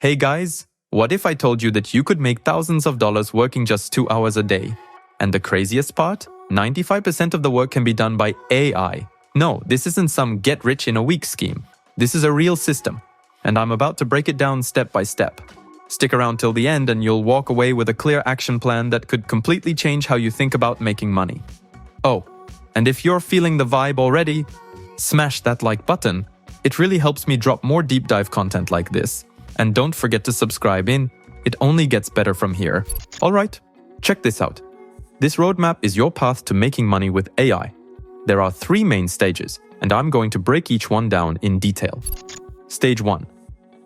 Hey guys, what if I told you that you could make thousands of dollars working just 2 hours a day? And the craziest part? 95% of the work can be done by AI. No, this isn't some get-rich-in-a-week scheme. This is a real system, and I'm about to break it down step by step. Stick around till the end and you'll walk away with a clear action plan that could completely change how you think about making money. Oh, and if you're feeling the vibe already, smash that like button. It really helps me drop more deep dive content like this. And don't forget to subscribe in. It only gets better from here. Alright, check this out. This roadmap is your path to making money with AI. There are 3 main stages, and I'm going to break each one down in detail. Stage 1.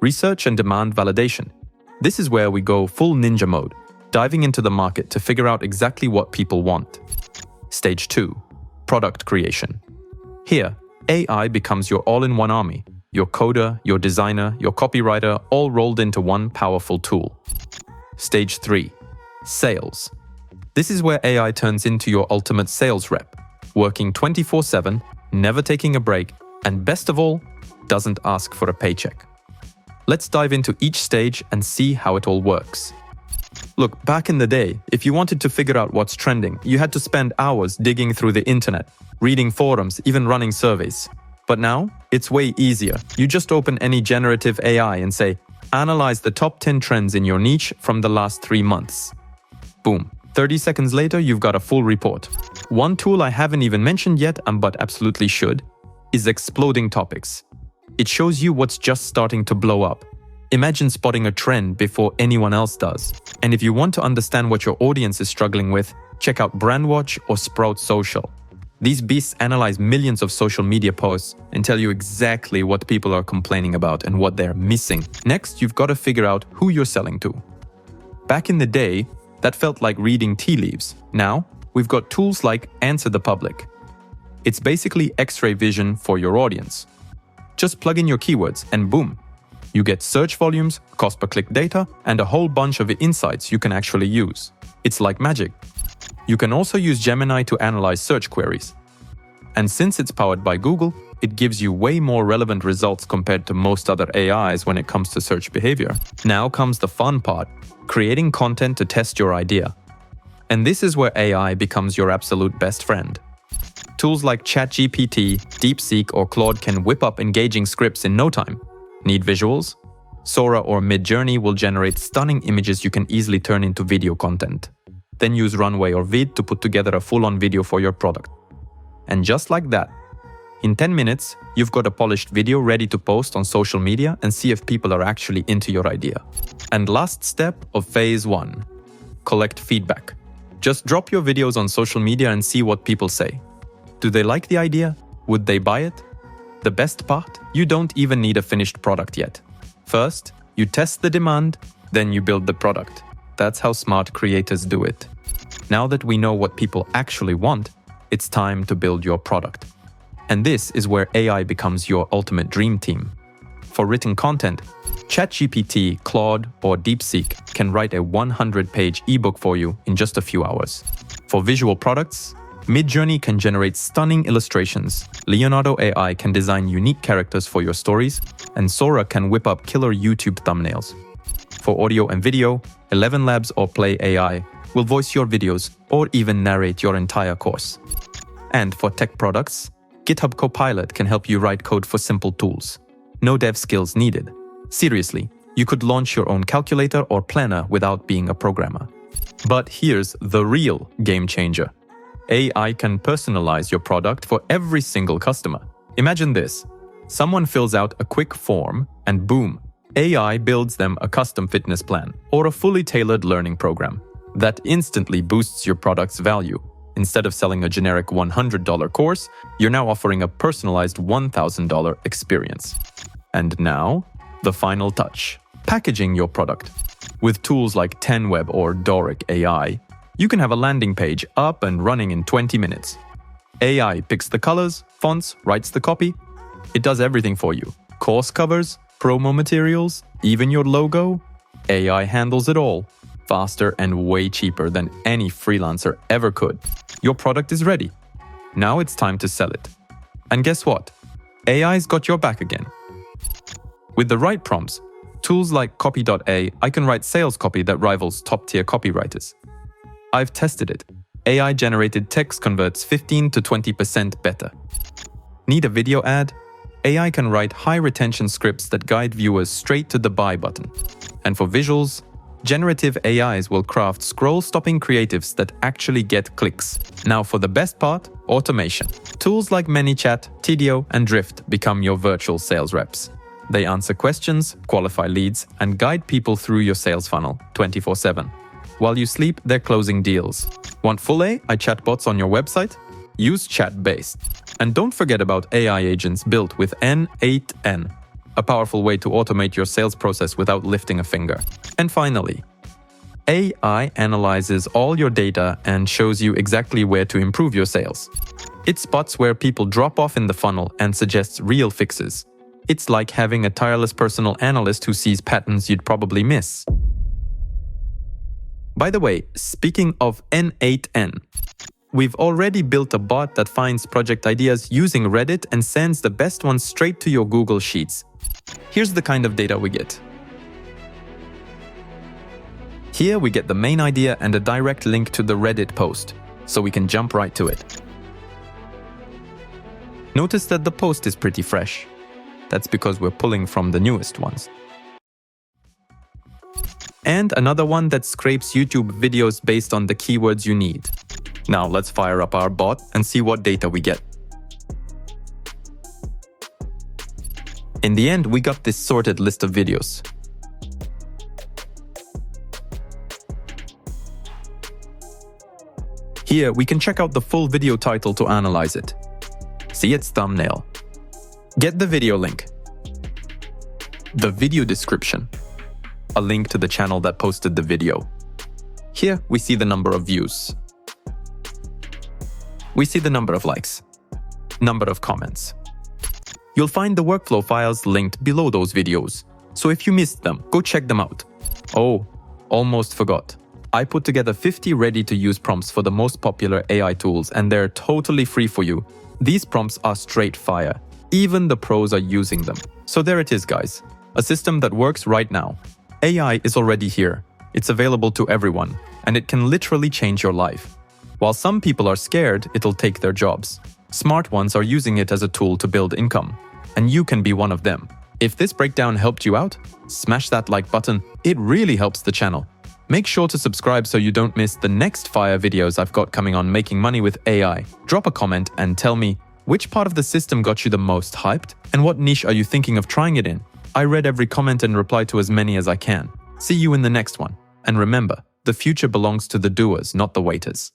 Research and demand validation. This is where we go full ninja mode, diving into the market to figure out exactly what people want. Stage 2. Product creation. Here, AI becomes your all-in-one army. Your coder, your designer, your copywriter, all rolled into one powerful tool. Stage 3. Sales. This is where AI turns into your ultimate sales rep, working 24/7, never taking a break, and best of all, doesn't ask for a paycheck. Let's dive into each stage and see how it all works. Look, back in the day, if you wanted to figure out what's trending, you had to spend hours digging through the internet, reading forums, even running surveys. But now, it's way easier. You just open any generative AI and say, analyze the top 10 trends in your niche from the last 3 months. Boom. 30 seconds later, you've got a full report. One tool I haven't even mentioned yet, but absolutely should, is Exploding Topics. It shows you what's just starting to blow up. Imagine spotting a trend before anyone else does. And if you want to understand what your audience is struggling with, check out Brandwatch or Sprout Social. These beasts analyze millions of social media posts and tell you exactly what people are complaining about and what they're missing. Next, you've got to figure out who you're selling to. Back in the day, that felt like reading tea leaves. Now, we've got tools like Answer the Public. It's basically X-ray vision for your audience. Just plug in your keywords and boom, you get search volumes, cost per click data, and a whole bunch of insights you can actually use. It's like magic. You can also use Gemini to analyze search queries. And since it's powered by Google, it gives you way more relevant results compared to most other AIs when it comes to search behavior. Now comes the fun part, creating content to test your idea. And this is where AI becomes your absolute best friend. Tools like ChatGPT, DeepSeek, or Claude can whip up engaging scripts in no time. Need visuals? Sora or Midjourney will generate stunning images you can easily turn into video content. Then use Runway or Vid to put together a full-on video for your product. And just like that, in 10 minutes, you've got a polished video ready to post on social media and see if people are actually into your idea. And last step of phase 1, collect feedback. Just drop your videos on social media and see what people say. Do they like the idea? Would they buy it? The best part? You don't even need a finished product yet. First, you test the demand, then you build the product. That's how smart creators do it. Now that we know what people actually want, it's time to build your product. And this is where AI becomes your ultimate dream team. For written content, ChatGPT, Claude, or DeepSeek can write a 100-page ebook for you in just a few hours. For visual products, Midjourney can generate stunning illustrations, Leonardo AI can design unique characters for your stories, and Sora can whip up killer YouTube thumbnails. For audio and video, 11 Labs or Play AI will voice your videos or even narrate your entire course. And for tech products, GitHub Copilot can help you write code for simple tools. No dev skills needed. Seriously, you could launch your own calculator or planner without being a programmer. But here's the real game changer. AI can personalize your product for every single customer. Imagine this. Someone fills out a quick form and boom, AI builds them a custom fitness plan or a fully tailored learning program. That instantly boosts your product's value. Instead of selling a generic $100 course, you're now offering a personalized $1,000 experience. And now, the final touch, packaging your product. With tools like 10Web or Doric AI, you can have a landing page up and running in 20 minutes. AI picks the colors, fonts, writes the copy. It does everything for you. Course covers, promo materials, even your logo. AI handles it all, faster and way cheaper than any freelancer ever could. Your product is ready. Now it's time to sell it. And guess what? AI's got your back again. With the right prompts, Tools like copy.ai, I can write sales copy that rivals top-tier copywriters. I've tested it. AI-generated text converts 15 to 20% better. Need a video ad? AI can write high-retention scripts that guide viewers straight to the buy button. And for visuals, generative AIs will craft scroll-stopping creatives that actually get clicks. Now for the best part, automation. Tools like ManyChat, Tidio, and Drift become your virtual sales reps. They answer questions, qualify leads, and guide people through your sales funnel 24/7. While you sleep, they're closing deals. Want full AI chatbots on your website? Use chat-based. And don't forget about AI agents built with N8N, a powerful way to automate your sales process without lifting a finger. And finally, AI analyzes all your data and shows you exactly where to improve your sales. It spots where people drop off in the funnel and suggests real fixes. It's like having a tireless personal analyst who sees patterns you'd probably miss. By the way, speaking of N8N, we've already built a bot that finds project ideas using Reddit and sends the best ones straight to your Google Sheets. Here's the kind of data we get. Here we get the main idea and a direct link to the Reddit post, so we can jump right to it. Notice that the post is pretty fresh. That's because we're pulling from the newest ones. And another one that scrapes YouTube videos based on the keywords you need. Now let's fire up our bot and see what data we get. In the end, we got this sorted list of videos. Here, we can check out the full video title to analyze it. See its thumbnail. Get the video link. The video description. A link to the channel that posted the video. Here, we see the number of views. We see the number of likes. Number of comments. You'll find the workflow files linked below those videos, so if you missed them, go check them out. Oh, almost forgot. I put together 50 ready-to-use prompts for the most popular AI tools, and they're totally free for you. These prompts are straight fire. Even the pros are using them. So there it is, guys. A system that works right now. AI is already here. It's available to everyone, and it can literally change your life. While some people are scared, it'll take their jobs. Smart ones are using it as a tool to build income, and you can be one of them. If this breakdown helped you out, smash that like button. It really helps the channel. Make sure to subscribe so you don't miss the next fire videos I've got coming on making money with AI. Drop a comment and tell me which part of the system got you the most hyped, and what niche are you thinking of trying it in? I read every comment and reply to as many as I can. See you in the next one. And remember, the future belongs to the doers, not the waiters.